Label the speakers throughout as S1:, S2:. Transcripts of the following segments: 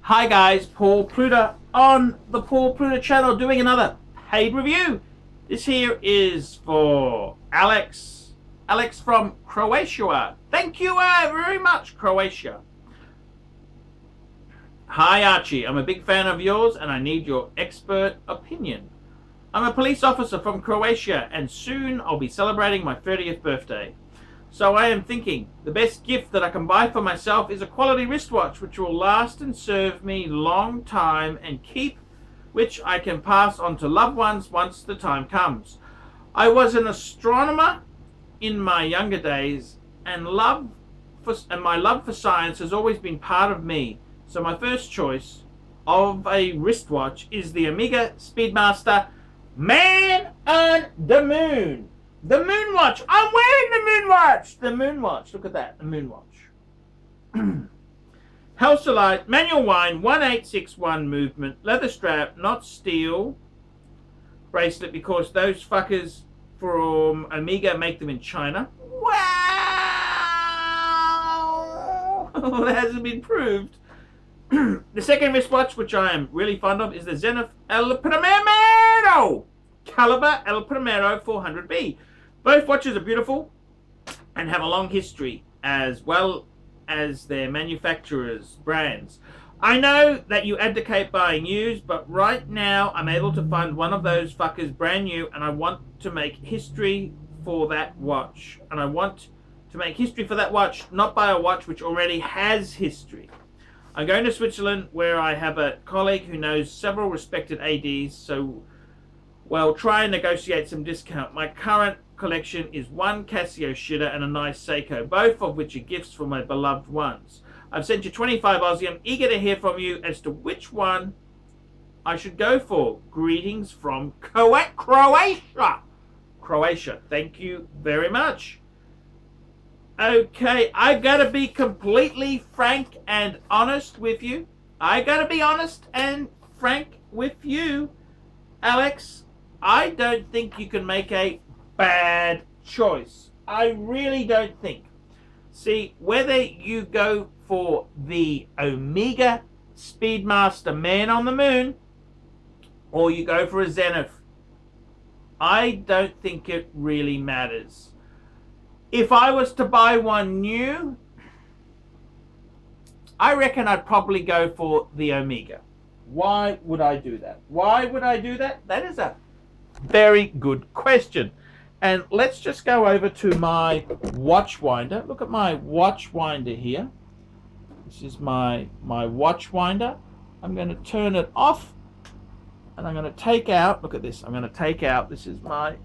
S1: Hi guys, Paul Pluta on the Paul Pluta channel doing another paid review. This here is for Alex from Croatia. Thank you very much, Croatia. Hi Archie, I'm a big fan of yours and I need your expert opinion. I'm a police officer from Croatia and soon I'll be celebrating my 30th birthday. So I am thinking the best gift that I can buy for myself is a quality wristwatch which will last and serve me long time and which I can pass on to loved ones once the time comes. I was an astronomer in my younger days and my love for science has always been part of me. So my first choice of a wristwatch is the Omega Speedmaster Man on the Moon. The Moonwatch. I'm wearing the Moonwatch. The Moonwatch. Look at that. The Moonwatch. Halcyon manual wind 1861 movement, leather strap, not steel bracelet because those fuckers from Omega make them in China. Wow! That hasn't been proved. The second wristwatch, which I am really fond of, is the Zenith El Primero Caliber El Primero 400B. Both watches are beautiful and have a long history as well as their manufacturers' brands. I know that you advocate buying used, but right now I'm able to find one of those fuckers brand new and I want to make history for that watch. And I want to make history for that watch, not buy a watch which already has history. I'm going to Switzerland where I have a colleague who knows several respected ADs, so well, try and negotiate some discount. My current collection is one Casio Shitter and a nice Seiko, both of which are gifts for my beloved ones. I've sent you 25 Aussie. I'm eager to hear from you as to which one I should go for. Greetings from Croatia. Croatia. Thank you very much. Okay, I've got to be completely frank and honest with you. I got to be honest and frank with you, Alex. I don't think you can make a bad choice. I really don't think. See, whether you go for the Omega Speedmaster Man on the Moon or you go for a Zenith, I don't think it really matters. If I was to buy one new, I reckon I'd probably go for the Omega. Why would I do that? Why would I do that? That is a very good question. And let's just go over to my watch winder. Look at my watch winder here. This is my watch winder. I'm going to turn it off and I'm going to take out, look at this, I'm going to take out, this is my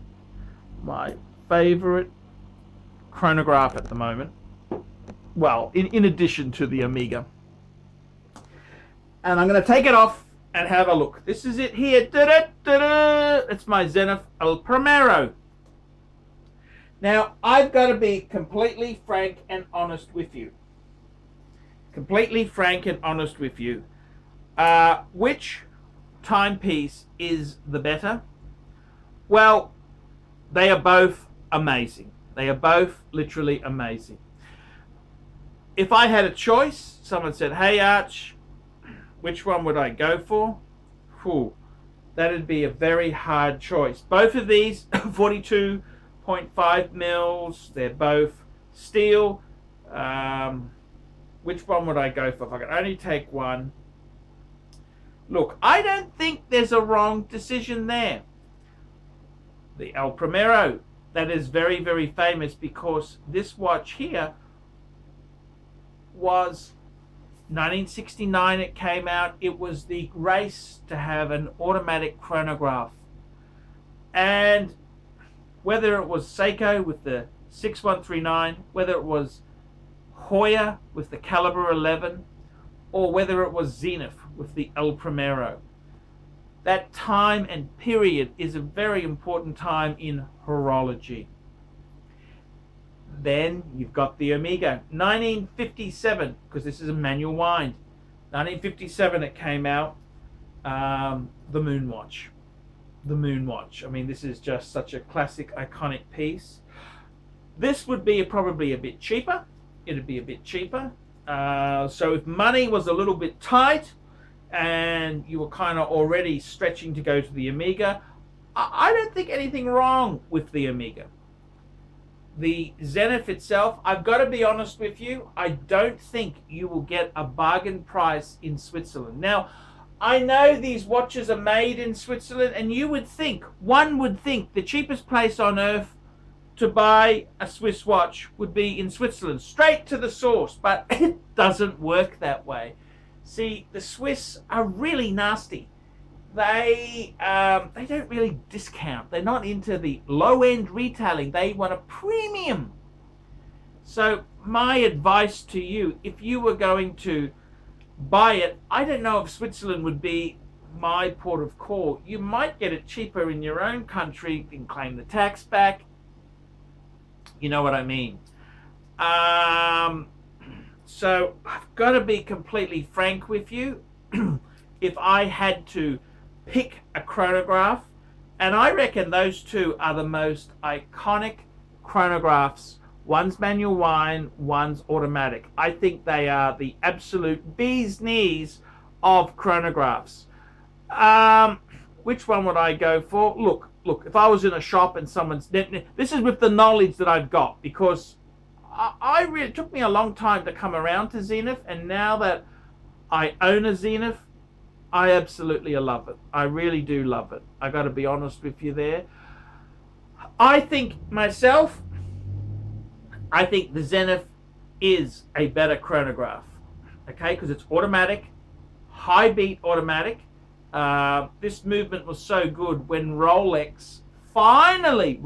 S1: favorite chronograph at the moment. Well, in addition to the Omega. And I'm going to take it off and have a look. This is it here. It's my Zenith El Primero. Now, I've got to be completely frank and honest with you. Completely frank and honest with you. Which timepiece is the better? Well, they are both amazing. They are both literally amazing. If I had a choice, someone said, hey Arch, which one would I go for? Whew, that'd be a very hard choice. Both of these 42.5 mils, they're both steel. Which one would I go for if I could only take one? Look, I don't think there's a wrong decision there. The El Primero, that is very, very famous because this watch here was 1969 it came out. It was the race to have an automatic chronograph. And whether it was Seiko with the 6139, whether it was Hoya with the Caliber 11, or whether it was Zenith with the El Primero, that time and period is a very important time in horology. Then you've got the Omega, 1957, because this is a manual wind. 1957 it came out, the Moonwatch. The Moonwatch. I mean, this is just such a classic, iconic piece. This would be probably a bit cheaper. It'd be a bit cheaper. So if money was a little bit tight, and you were kind of already stretching to go to the Omega, I don't think anything wrong with the Omega. The Zenith itself, I've got to be honest with you, I don't think you will get a bargain price in Switzerland. Now, I know these watches are made in Switzerland, and one would think the cheapest place on earth to buy a Swiss watch would be in Switzerland, straight to the source, but it doesn't work that way. See, the Swiss are really nasty. They don't really discount. They're not into the low-end retailing. They want a premium. So my advice to you, if you were going to buy it, I don't know if Switzerland would be my port of call. You might get it cheaper in your own country. You can claim the tax back. You know what I mean. So I've got to be completely frank with you. If I had to pick a chronograph, and I reckon those two are the most iconic chronographs. One's manual wind, one's automatic. I think they are the absolute bee's knees of chronographs. Which one would I go for? Look, if I was in a shop and someone's... This is with the knowledge that I've got, because it took me a long time to come around to Zenith, and now that I own a Zenith, I absolutely love it. I really do love it. I got to be honest with you there. I think the Zenith is a better chronograph, okay, because it's automatic, high beat automatic. This movement was so good when Rolex finally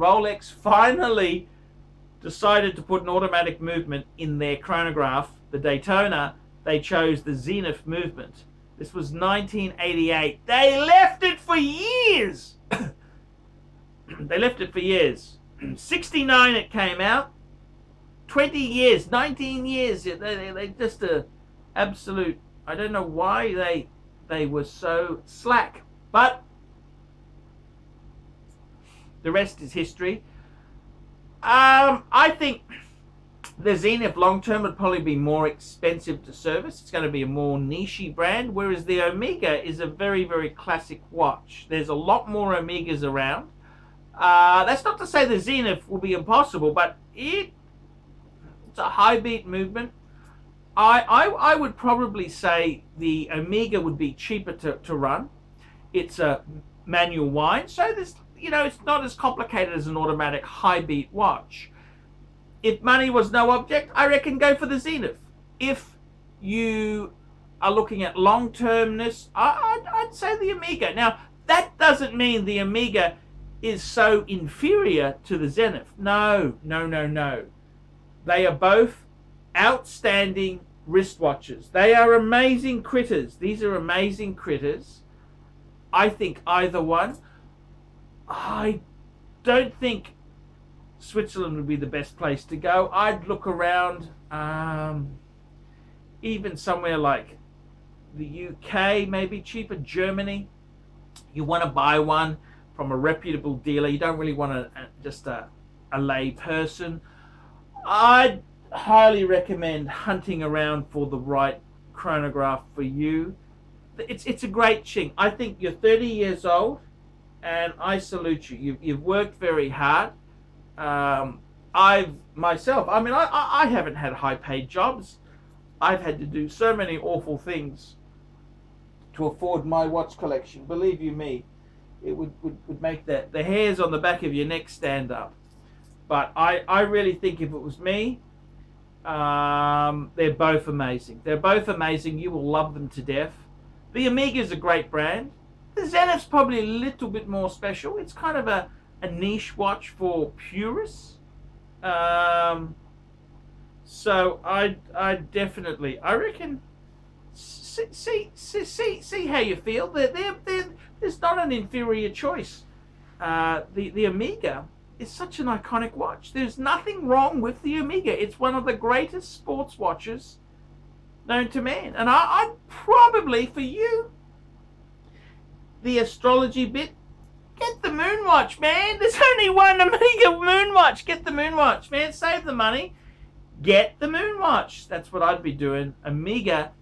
S1: decided to put an automatic movement in their chronograph, the Daytona. They chose the Zenith movement. This was 1988. They left it for years. They left it for years. 69 it came out. 20 years, 19 years. They just absolute. I don't know why they were so slack, but the rest is history. I think the Zenith long term would probably be more expensive to service. It's going to be a more niche brand, whereas the Omega is a very, very classic watch. There's a lot more Omegas around. That's not to say the Zenith will be impossible, but it's a high beat movement. I would probably say the Omega would be cheaper to run. It's a manual wind, so there's, it's not as complicated as an automatic high beat watch. If money was no object, I reckon go for the Zenith. If you are looking at long-termness, I'd say the Omega. Now, that doesn't mean the Omega is so inferior to the Zenith. No. They are both outstanding wristwatches. They are amazing critters. These are amazing critters. I think either one. I don't think Switzerland would be the best place to go. I'd look around, even somewhere like the UK, maybe cheaper. Germany. You want to buy one from a reputable dealer. You don't really want just a lay person. I'd highly recommend hunting around for the right chronograph for you. It's a great thing. I think you're 30 years old, and I salute you. You've worked very hard. I haven't had high-paid jobs. I've had to do so many awful things to afford my watch collection. Believe you me, it would make the hairs on the back of your neck stand up. But I really think if it was me, they're both amazing. They're both amazing. You will love them to death. The Omega is a great brand. The Zenith's probably a little bit more special. It's kind of a niche watch for purists. So I definitely, I reckon, see how you feel. There's not an inferior choice. The Omega is such an iconic watch. There's nothing wrong with the Omega. It's one of the greatest sports watches known to man. And I'd probably, for you, the astrology bit, get the Moonwatch, man. There's only one Omega Moonwatch. Get the Moonwatch, man. Save the money. Get the Moonwatch. That's what I'd be doing. Omega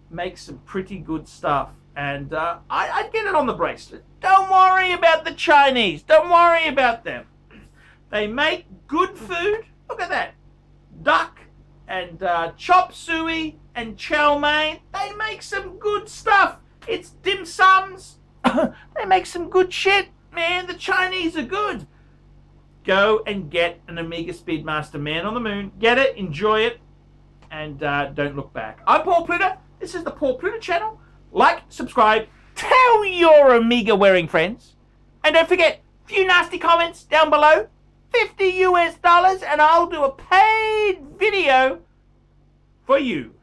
S1: makes some pretty good stuff. And I'd get it on the bracelet. Don't worry about the Chinese. Don't worry about them. They make good food. Look at that. Duck and chop suey and chow mein. They make some good stuff. It's dim sums. They make some good shit. Man, the Chinese are good. Go and get an Amiga Speedmaster Man on the Moon. Get it, enjoy it, and don't look back. I'm Paul Pluta. This is the Paul Pluta channel. Like, subscribe, tell your Amiga wearing friends, and don't forget, a few nasty comments down below, $50 US, and I'll do a paid video for you.